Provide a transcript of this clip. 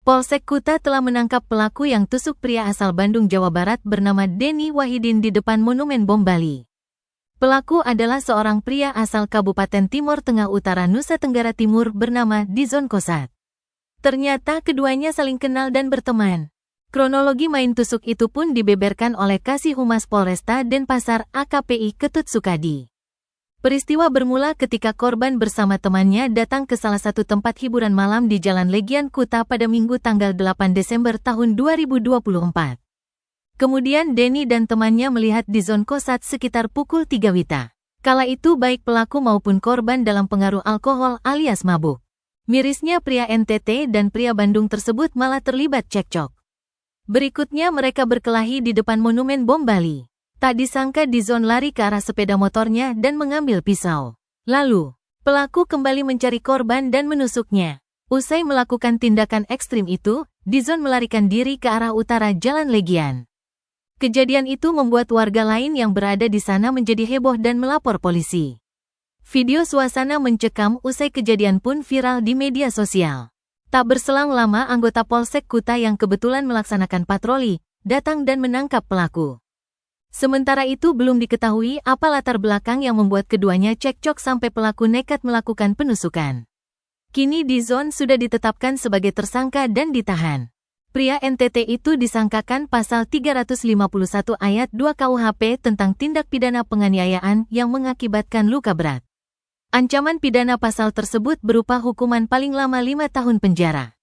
Polsek Kuta telah menangkap pelaku yang tusuk pria asal Bandung, Jawa Barat bernama Denny Wahidin di depan Monumen Bom Bali. Pelaku adalah seorang pria asal Kabupaten Timor Tengah Utara Nusa Tenggara Timur bernama Dizon Kosat. Ternyata keduanya saling kenal dan berteman. Kronologi main tusuk itu pun dibeberkan oleh Kasih Humas Polresta Denpasar AKPI Ketut Sukadi. Peristiwa bermula ketika korban bersama temannya datang ke salah satu tempat hiburan malam di Jalan Legian Kuta pada Minggu tanggal 8 Desember tahun 2024. Kemudian Denny dan temannya melihat Dizon Kosat sekitar pukul 3 WITA. Kala itu baik pelaku maupun korban dalam pengaruh alkohol alias mabuk. Mirisnya pria NTT dan pria Bandung tersebut malah terlibat cekcok. Berikutnya mereka berkelahi di depan Monumen Bom Bali. Tak disangka Dizon lari ke arah sepeda motornya dan mengambil pisau. Lalu, pelaku kembali mencari korban dan menusuknya. Usai melakukan tindakan ekstrim itu, Dizon melarikan diri ke arah utara Jalan Legian. Kejadian itu membuat warga lain yang berada di sana menjadi heboh dan melapor polisi. Video suasana mencekam usai kejadian pun viral di media sosial. Tak berselang lama anggota Polsek Kuta yang kebetulan melaksanakan patroli, datang dan menangkap pelaku. Sementara itu belum diketahui apa latar belakang yang membuat keduanya cekcok sampai pelaku nekat melakukan penusukan. Kini Dizon sudah ditetapkan sebagai tersangka dan ditahan. Pria NTT itu disangkakan pasal 351 ayat 2 KUHP tentang tindak pidana penganiayaan yang mengakibatkan luka berat. Ancaman pidana pasal tersebut berupa hukuman paling lama 5 tahun penjara.